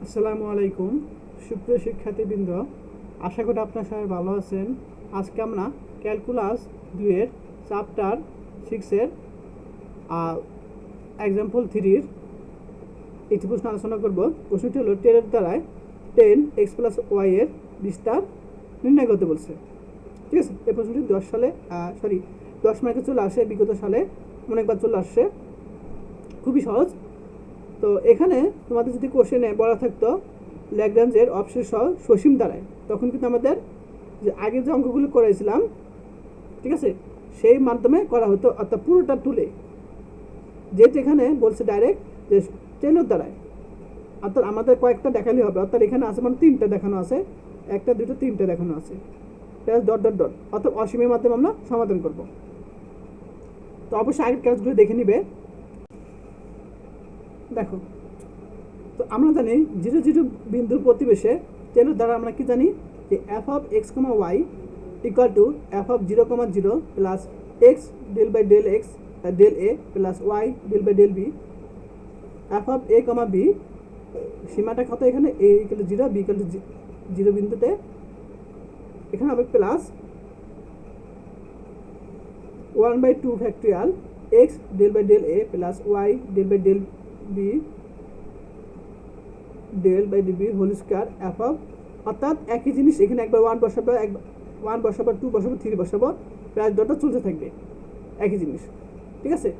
আসসালামু আলাইকুম সুপ্রিয় শিক্ষার্থীবৃন্দ, আশা করি আপনার সবাই ভালো আছেন। আজকে আমরা ক্যালকুলাস 2-এর চ্যাপ্টার 6-এর এক্সাম্পল 3-র একটি প্রশ্ন আলোচনা করব। প্রশ্নটি হলো 10-এর দ্বারায় 10x + y এর বিস্তার নির্ণয় করতে বলছে। ঠিক আছে, এই প্রশ্নটি 10 মার্কে চলে আসে, বিগত সালে অনেকবার চলে আসছে, খুবই সহজ। তো এখানে তোমাদের যদি কোশ্চেনে বলা থাকতো ল্যাগ্রাঞ্জের অবশেষ সসীম দ্বারায়, তখন কিন্তু আমাদের যে আগে যে অঙ্কগুলো করেছিলাম, ঠিক আছে, সেই মাধ্যমে করা হতো, অর্থাৎ পুরোটা তুলে। যেহেতু এখানে বলছে ডাইরেক্ট যে 10-এর দ্বারায়, অর্থাৎ আমাদের কয়েকটা দেখালেই হবে। অর্থাৎ এখানে আছে মানে 3টা দেখানো আছে, 1টা 2টা 3টা দেখানো আছে, প্লাস ডট ডট ডট, অর্থাৎ অসীমের মাধ্যমে আমরা সমাধান করব। তো অবশ্যই আগের কাজগুলো দেখে নিবে। দেখো, তো আমরা জানি 0 0 বিন্দুর প্রতিবেশে 10-এর দ্বারা আমরা কি জানি যে f(x, y) = f(0, 0) plus x del x del a plus y del b। f(a, b) সীমাটা কত এখানে? a = 0, b = 0 বিন্দুতে এখানে হবে plus 1/2 factorial x del a plus y del b del/db whole square f of, অর্থাৎ একই জিনিস এখানে একবার 1 বসাবো, 1 বসাবো, 2 বসাবো, 3 বসাবো, প্রায় ডটটা চলতে থাকবে, একই জিনিস। ঠিক আছে,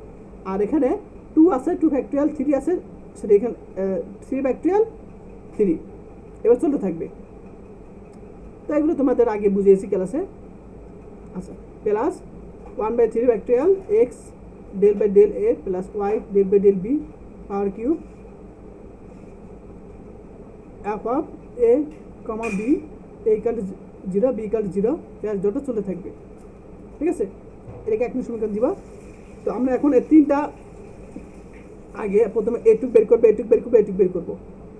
আর এখানে 2 আছে, 2 ফ্যাক্টরিয়াল, 3 আছে, সেটা এখানে 3 ফ্যাক্টরিয়াল 3, এবার চলতে থাকবে। তো এগুলো তোমাদের আগে বুঝিয়েছি ক্লাসে। আচ্ছা, plus 1/3 factorial x del/del a plus y del/del b power cube f of a, b a = 0, b = 0, plus ডটটা চলতে থাকবে। ঠিক আছে, এটাকে এক সমীকরণ দিবা। তো আমরা এখন এই তিনটা আগে প্রথমে এটুক বের করবো, এটুক বের করবো, এটুক বের করবো,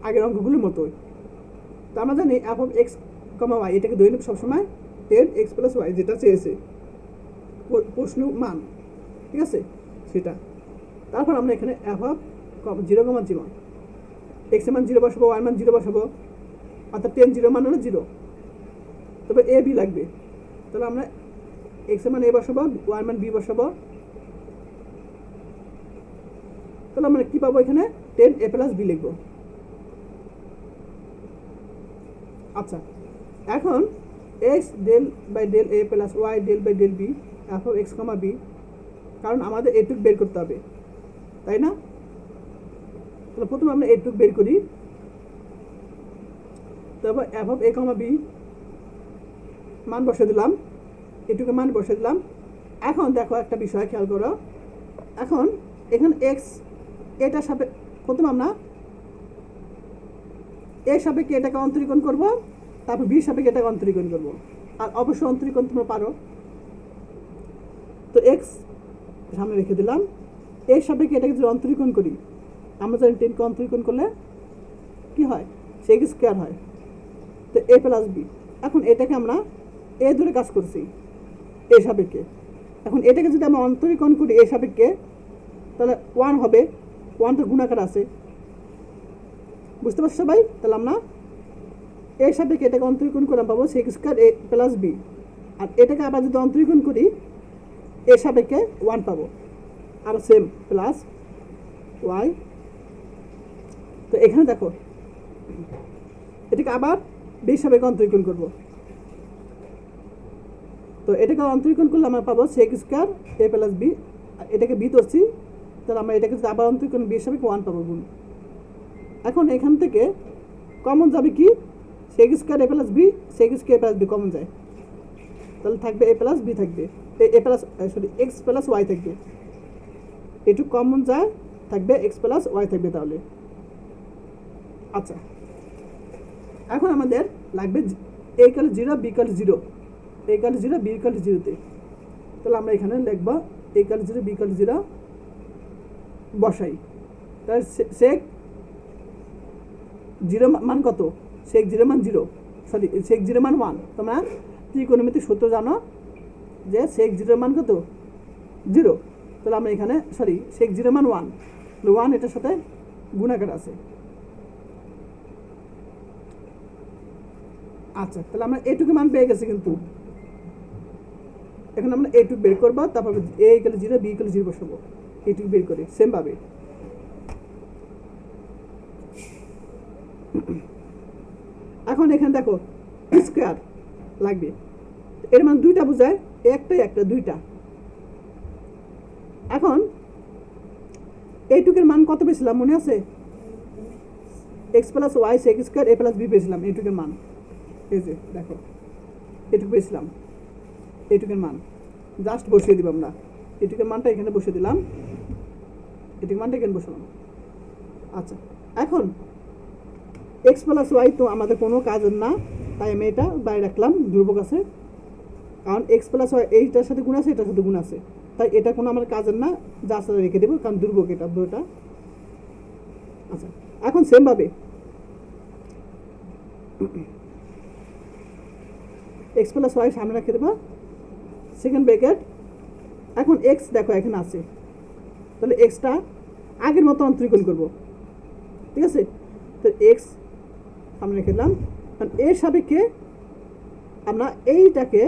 আগের অঙ্কগুলোর মতোই। তো আমরা জানি f(x, y) এটাকে ধরে নেব সবসময় 10x + y, যেটা চেয়েছে প্রশ্ন মান। ঠিক আছে, সেটা। তারপর আমরা এখানে f(0, 0) x এর মান 0 বসাবো, y এর মান 0 বসাবো, অর্থাৎ 10 0 মান হলো 0, তবে a b লাগবে। তাহলে আমরা x এর মান a বসাবো, y এর মান b বসাবো, তাহলে আমরা কি পাবো? এখানে 10a + b লিখবো। আচ্ছা, এখন x del/del a plus y del/del b f(x, b), কারণ আমাদের এটুক বের করতে হবে, তাই না? তাহলে প্রথমে আমরা এটুক বের করি, তারপর f(a, b) মান বসে দিলাম, এটুকু মান বসে দিলাম। এখন দেখো একটা বিষয় খেয়াল করো, এখন এখানে x এটা প্রথমে আমরা এর সাপেক্ষে এটাকে অন্তরীকরণ করব, তারপর বির সাপেক্ষে এটাকে অন্তরীকরণ করব, আর অবশ্যই অন্তরীকরণ তোমরা পারো। তো x সামনে রেখে দিলাম, এর সাপেক্ষে এটাকে যদি অন্তরীকরণ করি, আমরা জানি 10কে অন্তরীকরণ করলে কি হয়? sec স্কয়ার হয়। তো a + b, এখন এটাকে আমরা a ধরে কাজ করছি এর সাপেক্ষে। এখন এটাকে যদি আমরা অন্তরীকরণ করি এর সাপেক্ষে, তাহলে 1 হবে, 1 তো গুণাকার আছে, বুঝতে পারছো সবাই? তাহলে আমরা এর সাপেক্ষে এটাকে অন্তরীকরণ করে পাবো sec স্কয়ার a + b, আর এটাকে আবার যদি অন্তরীকরণ করি এর সাপেক্ষে 1 পাবো, আর সেম প্লাস y। তো এখানে দেখো, এটাকে আবার বির সাপেক্ষে অন্তরীকরণ করব। তো এটাকে অন্তরীকরণ করলে আমরা পাবো sec স্কয়ার a + b, এটাকে b ধরছি, তাহলে আমরা এটাকে যদি আবার অন্তরীকরণ বির সাপেক্ষে 1 পাবো গুণ। এখন এখান থেকে কমন যাবে কি? sec square a + b, sec square a + b common যায়, তাহলে থাকবে a + b, থাকবে x + y থাকবে, এটুকু কমন যায়, থাকবে x + y থাকবে তাহলে। আচ্ছা, এখন আমাদের লাগবে a = 0, b = 0, a = 0, b = 0 তাহলে আমরা এখানে লিখব a = 0, b = 0 বসাই। তাহলে sec 0 মান কত? sec 0 মান 0, sec 0 মান 1। তোমরা ত্রিকোণমিতিক সূত্র জানো যে sec 0 মান কত? 0। তাহলে আমরা এখানে sec 0 মান 1, 1 এটার সাথে গুণাকার আছে, আচ্ছা, তাহলে আমরা এটুকু মান পেয়ে গেছি, কিন্তু এখন আমরা এটুকু বের করবো, তারপর এ ইকুয়াল 0 বি ইকুয়াল 0 বসাবো, এটুকু বের করি সেম ভাবে। এখন এখানে দেখো স্কোয়ার লাগবে, এর মান দুইটা বোঝায়, একটা একটা দুইটা। এখন এইটুকের মান কত পেয়েছিলাম মনে আছে? X plus y sec square a plus b পেয়েছিলাম, এইটুকের মান এই যে দেখো এটুকু পেয়েছিলাম, এইটুকের মান জাস্ট বসিয়ে দিব আমরা, এটুকের মানটা এখানে বসিয়ে দিলাম, এটুকের মানটা এখানে বসালাম। আচ্ছা, এখন এক্স প্লাস ওয়াই তো আমাদের কোনো কাজের না, তাই আমি এটা বাইরে রাখলাম ধ্রুবক আছে, কারণ এক্স প্লাস ওয়াই এইটার সাথে গুণ আছে, এটার সাথে গুণ আছে, তাই এটা কোনো আমার কাজের না, যা সাথে রেখে দেবো, কারণ ধ্রুবক এটা দুটোটা। আচ্ছা, এখন সেমভাবে এক্স প্লাস ওয়াই সামনে রেখে দেবো, সেকেন্ড ব্র্যাকেট। এখন এক্স দেখো এখানে আছে, তাহলে এক্সটা আগের মতো অন্তরীকরণ করবো, ঠিক আছে? তো এক্স সামনে রেখে দিলাম, কারণ এর সাপেক্ষে আমরা এইটাকে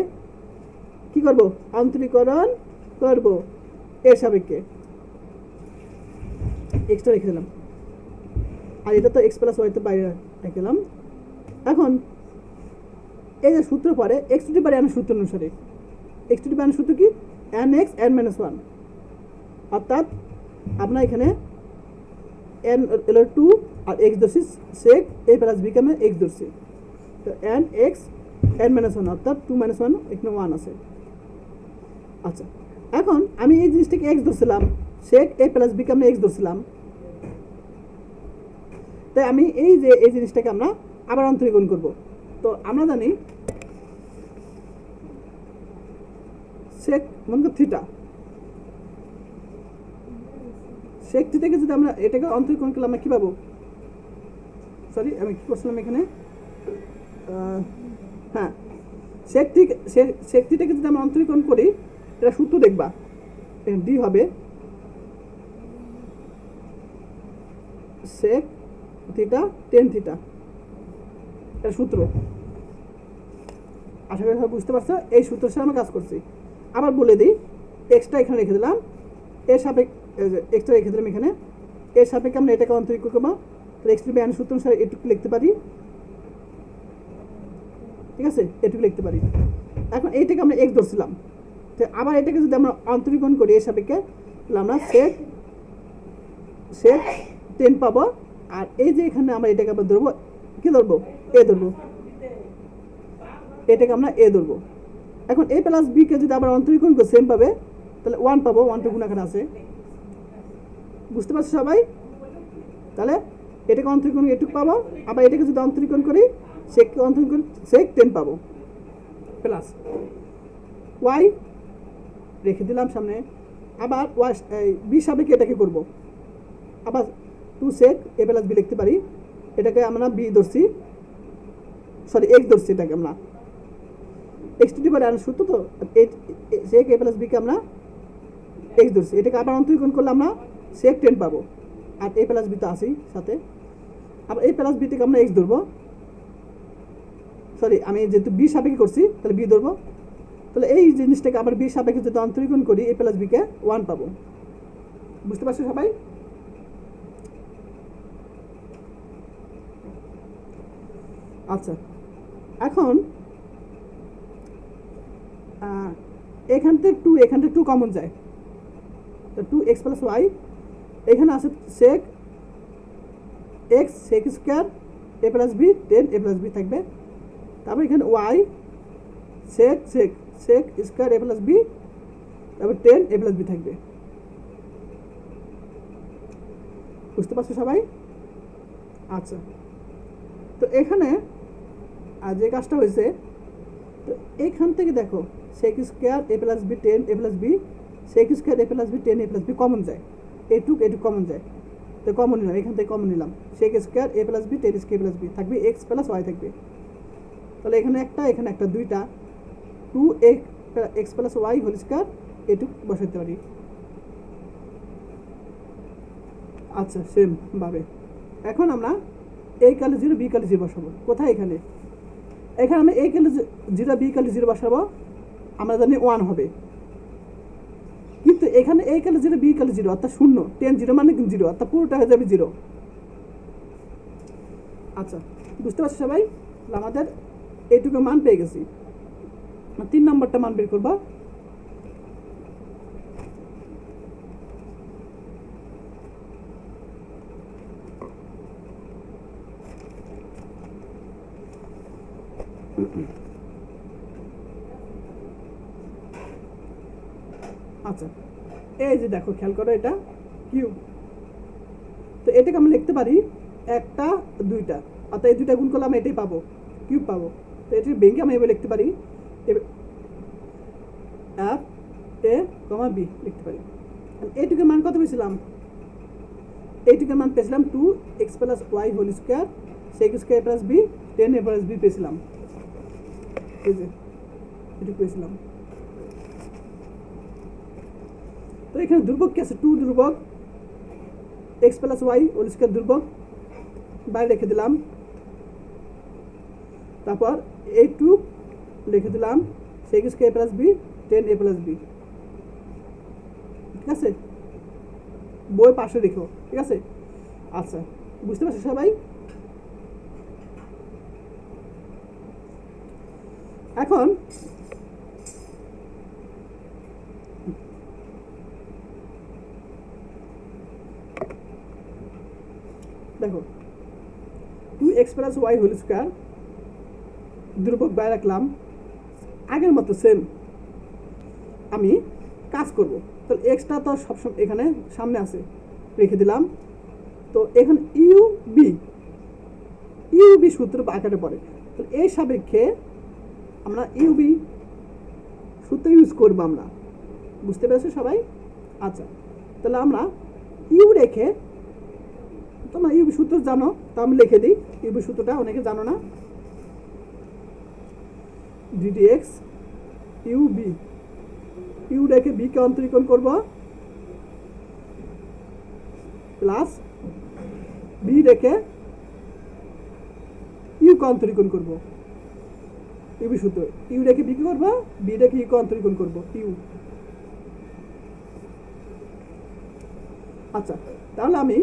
কি করব? অন্তরীকরণ করব এর সাপেক্ষে, এক্সটা রেখে দিলাম, আর এটা তো এক্স প্লাস ওয়াইতে বাইরে রেখে দিলাম। এখন এই যে সূত্র পরে x to the power N সূত্র অনুসারে, এক্স টু দি পাওয়ার সূত্র কি? N x N minus one, অর্থাৎ আমরা এখানে এন এল 2 আর এক্স ধরছি সেক এ প্লাস বি কামে এক্স ধরছি, তো N x N minus one, অর্থাৎ 2 মাইনাস ওয়ান এখানে 1 আছে। আচ্ছা, এখন আমি এই জিনিসটাকে এক্স ধরছিলাম, সেক এ প্লাস বি কামে এক্স ধরছিলাম, তাই আমি এই যে এই জিনিসটাকে আমরা আবার অন্তরীকরণ করব। তো আমরা জানি সেক মনে কর থিটা, সেক থিটাকে যদি আমরা এটাকে অন্তরীকরণ করলে আমরা কী পাবো? সরি, আমি কী করছিলাম এখানে, হ্যাঁ, সেক থিটাকে যদি আমরা অন্তরীকরণ করি, এটা সূত্র দেখবা, ডি হবে সেক থিটা টেন থিটা, এটা সূত্র। আশা করি বুঝতে পারছো, এই সূত্রের সাথে আমরা কাজ করছি। আবার বলে দিই, এক্সট্রা এখানে রেখে দিলাম, এর সাপেক্ষে এক্সট্রা রেখে দিলাম এখানে, এর সাপেক্ষে আমরা এটাকে অন্তরীকরণ করবো, তাহলে এক্স টু দি পাওয়ার সূত্র অনুসারে এটুকু লিখতে পারি, ঠিক আছে? এটুকু লিখতে পারি। এখন এইটাকে আমরা এক্স ধরছিলাম, তো আবার এটাকে যদি আমরা অন্তরীকরণ করি এর সাপেক্ষে, তাহলে আমরা সেক টেন পাবো, আর এই যে এখানে আমরা এটাকে আবার ধরবো, কী ধরবো? এ ধরবো, এটাকে আমরা এ ধরবো। এখন এ প্লাস বিকে যদি আবার অন্তরীকরণ করি সেম পাবে, তাহলে 1 পাবো, 1 টু গুণ এখানে আছে, বুঝতে পারছো সবাই? তাহলে এটাকে অন্তরীকরণ এটুকু পাবো, আবার এটাকে যদি অন্তরীকরণ করি সেককে অন্তরীকরণ সেক 10 পাবো, প্লাস ওয়াই রেখে দিলাম সামনে, আবার ওয়াই বি সাপেক্ষে এটাকে করবো, আবার 2 সেক এ প্লাস বি লিখতে পারি, এটাকে আমরা বি ধরছি, সরি এক্স ধরছি, এটাকে আমরা x to the power N সূত্র, তো সেক এ প্লাস বিকে আমরা এক্স ধরছি, এটাকে আবার অন্তরীকরণ করলে আমরা সেক 10 পাবো, আর এ প্লাস বি তো আছেই সাথে, আবার এ প্লাস বি থেকে আমরা এক্স ধরবো, সরি আমি যেহেতু বি সাপেক্ষে করছি তাহলে বি ধরবো, তাহলে এই জিনিসটাকে আবার বি সাপেক্ষে যদি অন্তরীকরণ করি এ প্লাস বিকে 1 পাবো, বুঝতে পারছো সবাই? আচ্ছা, এখন এখান থেকে 2 এখান থেকে 2 কমন যায়, তো 2 এক্স প্লাস ওয়াই, এখানে আছে সেক x sec square a plus b 10 A plus b থাকবে, তারপর এখানে Y sec sec sec square a plus B, তারপর 10 এ প্লাস বি থাকবে, বুঝতে পারছো সবাই? আচ্ছা, তো এখানে আর যে কাজটা হয়েছে, তো এইখান থেকে দেখো সেক square a plus b 10 A plus B, sec square a plus b 10 A plus B common যায়, এটুক কমন যায়, তো কমন নিলাম, এখান থেকে কমন নিলাম, sec square a plus b 10 square plus b থাকবে, এক্স প্লাস ওয়াই থাকবে, তাহলে এখানে একটা দুইটা 2 x plus y whole square এটুক বসাতে পারি। আচ্ছা, সেম ভাবে এখন আমরা এই কালে 0 বি কালে 0 বসাবো, কোথায়? এখানে এখানে আমি a ইকুয়াল 0 b ইকুয়াল 0 বসাবো, আমরা জানি 1 হবে, কিন্তু এখানে a ইকুয়াল 0 b ইকুয়াল 0 অর্থাৎ 0, 10 0 মানে 0 অর্থাৎ পুরোটা হয়ে যাবে 0। আচ্ছা, বুঝতে পারছো সবাই? আমাদের এইটুকু মান পেয়ে গেছি। 3 নম্বরটা মান বের করবা। আচ্ছা, এই যে দেখো, খেয়াল করো, এটা কিউব। তো এটাকে আমরা লিখতে পারি একটা দুইটা, অর্থাৎ এই দুইটা গুণ করলে আমরা এটাই পাবো, কিউব পাবো। তো এটির ভেঙে আমরা এভাবে লিখতে পারি, এফ এ কমা বি লিখতে পারি। এইটুকুর মান কত পেয়েছিলাম? এইটুকুর মান পেয়েছিলাম 2x plus y whole square sec square plus b 10a plus b পেয়েছিলাম। এই যে এটুকু পেয়েছিলাম। তো এখানে ধ্রুবক কি আছে? 2 ধ্রুবক, x plus y whole square ধ্রুবক, বাইরে রেখে দিলাম। তারপর এই 2 লিখে দিলাম sec square plus b 10a plus b. ঠিক আছে, বই পাশে রেখো। ঠিক আছে, আচ্ছা, বুঝতে পারছো সবাই? এখন দেখো, 2x plus y whole square ধ্রুবক বাইরে রাখলাম, আগের মতো সেম আমি কাজ করব। তো এক্সটা তো সবসময় এখানে সামনে আছে, রেখে দিলাম। তো এখন ইউবি সূত্র আকারে পড়ে, তো এই সাপেক্ষে আমরা ইউবি সূত্র ইউজ করবো আমরা। বুঝতে পেরেছো সবাই? আচ্ছা, তাহলে আমরা ইউ রেখে, তোমরা ইউবি সূত্র জানো, তো আমি লিখে দিই ইউবি সূত্রটা, অনেকে জানো না। ডিডিএক্স ইউবি, ইউ রেখে বিকে অন্তরীকরণ করব, প্লাস বি রেখে ইউকে অন্তরীকরণ করব। ইউবি সূত্র, ইউ রেখে বিকে করবো, বি রেখে ইউকে অন্তরীকরণ করব, ইউ। আচ্ছা, তাহলে আমি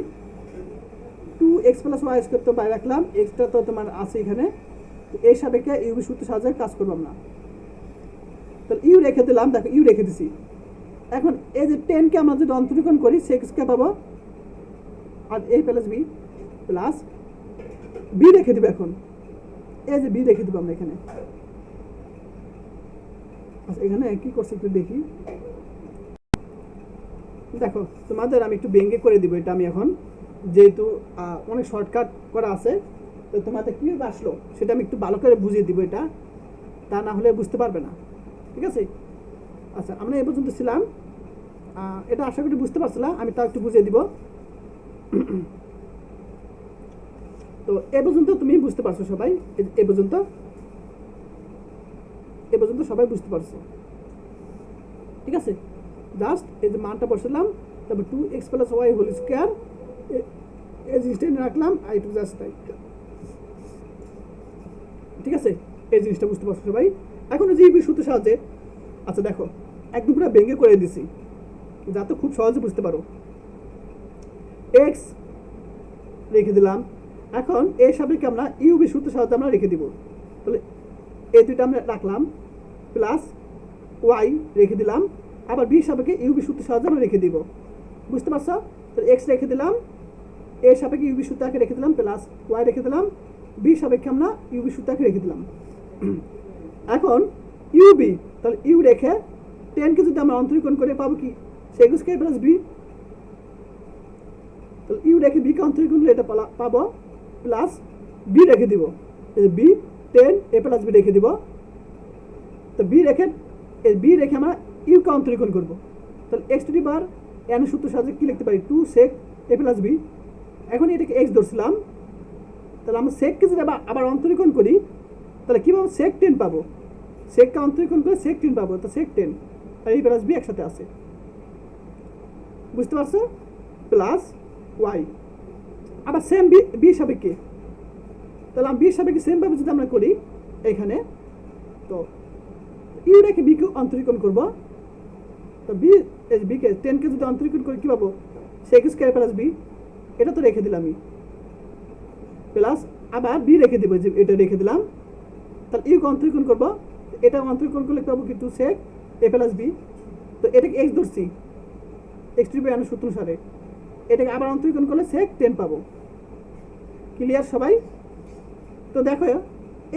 2x প্লাস ওয়াই স্কোয়ার তো বাইরে রাখলাম, এক্সটা তো তোমার আছে এখানে, এই সাপেক্ষে ইউবি সূত্র সাহায্যে কাজ করবো আমরা। তাহলে ইউ রেখে দিলাম, দেখো ইউ রেখে দিছি। এখন এই যে 10কে আমরা যদি অন্তরীকরণ করি সেক্সকে পাবো, আর a plus b plus b রেখে দিব। এখন এই যে বি রেখে দিব আমরা এখানে। আচ্ছা, এখানে কি করছে একটু দেখি। দেখো, তোমাদের আমি একটু ব্যঙ্গে করে দিব এটা, আমি এখন যেহেতু অনেক শর্টকাট করা আছে, তো তোমাদের কীভাবে আসলো সেটা আমি একটু ভালো করে বুঝিয়ে দিব, এটা তা না হলে বুঝতে পারবে না। ঠিক আছে, আচ্ছা, আমরা এ পর্যন্ত ছিলাম, এটা আশা করি বুঝতে পারছিলাম, আমি তাও একটু বুঝিয়ে দিব। তো এ পর্যন্ত তুমি বুঝতে পারছো সবাই? এ পর্যন্ত সবাই বুঝতে পারছো? ঠিক আছে, জাস্ট এই যে মানটা বসালাম, তারপর 2x plus y whole square এই জিনিসটা রাখলাম, আর একটু জাস্ট তাই। ঠিক আছে, এই জিনিসটা বুঝতে পারছো সবাই? এখন যে ইউবি সূত্রের সাহায্যে, আচ্ছা দেখো, একদম পুরো ভেঙে করে দিছি যাতে খুব সহজে বুঝতে পারো। এক্স রেখে দিলাম, এখন এই সাপেক্ষে আমরা ইউবি সূত্রের সাহায্যে আমরা রেখে দিব। তাহলে এই দুইটা আমরা রাখলাম, প্লাস ওয়াই রেখে দিলাম, আবার বি সাপেক্ষে ইউবি সূত্রের সাহায্যে আমরা রেখে দিব। বুঝতে পারছো? তাহলে এক্স রেখে দিলাম, এর সাপেক্ষে ইউবি সূত্রকে রেখে দিলাম, প্লাস ওয়াই রেখে দিলাম, বি সাপেক্ষে আমরা ইউবি সূত্রকে রেখে দিলাম। এখন ইউবি, তাহলে ইউ রেখে 10কে যদি আমরা অন্তরীকরণ করে পাবো কি? Sec square plus b. তাহলে ইউ রেখে বিকে অন্তরীকরণ করলে এটা পাবো, প্লাস বি রেখে দিব, বি 10a প্লাস বি রেখে দিব। তো বি রেখে আমরা ইউকে অন্তরীকরণ করবো। তাহলে x to the power N সূত্র সাহায্যে কি লিখতে পারি? 2 sec a প্লাস বি। এখন এটাকে এক্স ধরছিলাম, তাহলে আমরা সেককে যদি আবার অন্তরীকরণ করি, তাহলে কী পাবো? sec 10 পাবো। সেককে অন্তরীকরণ করে sec 10 পাবো, তো sec 10 আর a প্লাস বি একসাথে আছে। বুঝতে পারছো? প্লাস ওয়াই, আবার সেম বি সাপেক্ষে, তাহলে বি সাপেক্ষে সেমভাবে যদি আমরা করি, এখানে। তো ইউ রেখে বিকে অন্তরীকরণ করবো। তো বিকে 10কে যদি অন্তরীকরণ করি কী পাবো, সেক স্কোয়ার প্লাস বি, এটা তো রেখে দিলামই, প্লাস আবার বি রেখে দেবো, যে এটা রেখে দিলাম। তাহলে ইউকে অন্তরীকরণ করবো, এটা অন্তরীকরণ করলে পাবো কি 2 সেক এ প্লাস বি। তো এটাকে এক্স ধরছি, এক্স টু বাই সূত্র অনুসারে, এটাকে আবার অন্তরীকরণ করলে সেক 10 পাবো। ক্লিয়ার সবাই? তো দেখো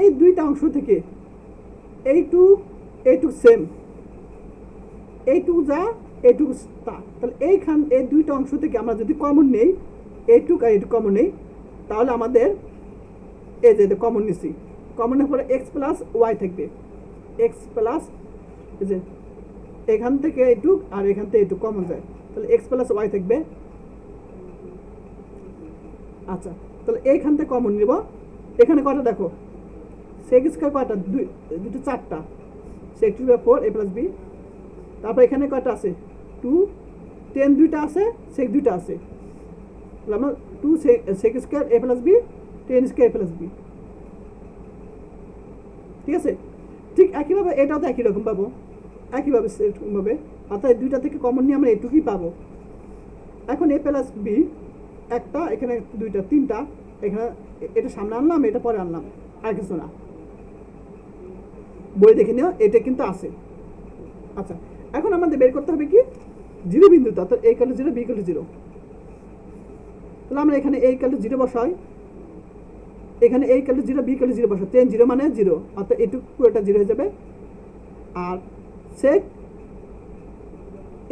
এই দুইটা অংশ থেকে এইটুকু সেম, এইটুকু যা এইটুকু তা, তাহলে এই দুইটা অংশ থেকে আমরা যদি কমন নেই, এইটুকু আর এইটুকু কমন নেই, তাহলে আমাদের এই যে কমন নিছি, কমনের পরে এক্স প্লাস ওয়াই থাকবে, এক্স প্লাস এই যে এখান থেকে এইটুক আর এখান থেকে এইটুক কমন যায়, তাহলে এক্স প্লাস ওয়াই থাকবে। আচ্ছা, তাহলে এইখান থেকে কমন নিব, এখানে কয়টা দেখো, সেক স্কোয়ার কয়টা, দুটো চারটা, সেক 2/4 এ প্লাস বি। তারপর এখানে কয়টা আছে, 2 10 দুইটা আছে, সেক দুইটা আছে, তাহলে আমরা 2 সেক square a plus b 10 square a plus b. ঠিক আছে, ঠিক একইভাবে এটাও তো একই রকম পাবো, একইভাবে সেরকমভাবে, অর্থাৎ দুইটা থেকে কমন নিয়ে আমরা এটুকুই পাবো। এখন এ প্লাস বি একটা, এখানে দুইটা, তিনটা, এখানে এটা সামনে আনলাম, এটা পরে আনলাম, আর কিছু না, বই দেখে নিও, এটা কিন্তু আছে। আচ্ছা, এখন আমাদের বের করতে হবে কি, জিরো বিন্দুতে, অর্থাৎ a equal to 0 b equal to 0। তাহলে আমরা এখানে এ ইকুয়াল টু 0 বসাই, এখানে a equal to 0 b equal to 0 বসাই, 10 0 মানে 0, অর্থাৎ এটুকু পুরোটা 0 হয়ে যাবে। আর সেক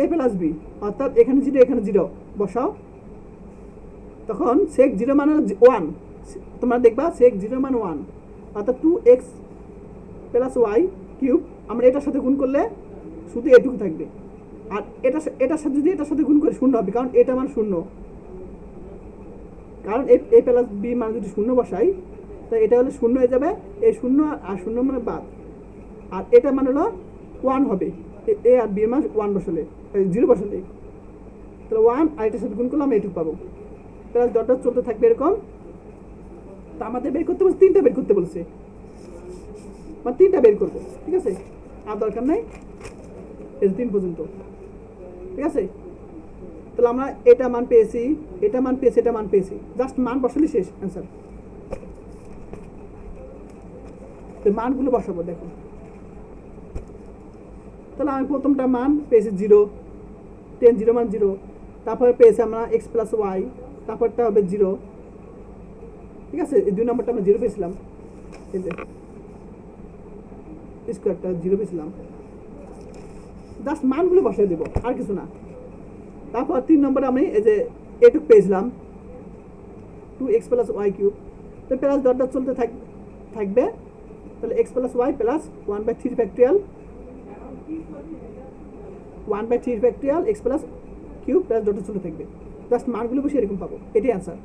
এ প্লাস বি, অর্থাৎ এখানে 0 এখানে 0 বসাও, তখন সেক 0 মানে 1, তোমরা দেখবা সেক 0 মানে 1, অর্থাৎ 2x প্লাস ওয়াই কিউব, আমরা এটার সাথে গুণ করলে শুধু এটুকু থাকবে, আর এটার সাথে যদি এটার সাথে গুণ করে 0 হবে, কারণ এটা মান 0, কারণ এ প্লাস বি মানে যদি 0 বসাই, তো এটা হলে 0 হয়ে যাবে, এই 0 আর 0 মানে বাদ, আর এটা মানে হলো 1 হবে, এ আর বি মান 1 বসালে, 0 বসালে, তাহলে 1 আর এটার সাথে গুণ করলে আমরা এটুকু পাবো, প্লাস ডট ডট চলতে থাকবে এরকম। তা আমাদের বের করতে বলছে, 3টা বের করতে বলছে, মানে 3টা বের করবো, ঠিক আছে, আর দরকার নাই এই 3 পর্যন্ত, ঠিক আছে। তাহলে আমরা এটা মান পেয়েছি, এটা মান পেয়েছি, এটা মান পেয়েছি, জাস্ট মান বসালে শেষ অ্যান্সার। তো মানগুলো বসাবো, দেখো, তাহলে আমি প্রথমটা মান পেয়েছি 0, 10 0 মান 0, তারপরে পেয়েছি আমরা এক্স প্লাস ওয়াই, তারপরটা হবে 0, ঠিক আছে, এই 2 নম্বরটা আমরা 0 পেয়েছিলাম, এই যে স্কোয়ারটা 0 পেয়েছিলাম, জাস্ট মানগুলো বসাই দেবো, আর কিছু না। তারপর 3 নম্বরে আমি এই যে এটুক পেয়েছিলাম 2x প্লাস ওয়াই কিউব, তো প্লাস ডট ডট চলতে থাকবে, তাহলে x plus y plus 1/3 factorial, 1/3 factorial x plus cube plus dot dot চলতে থাকবে, জাস্ট মানগুলো বসে এরকম পাবো, এটাই অ্যান্সার।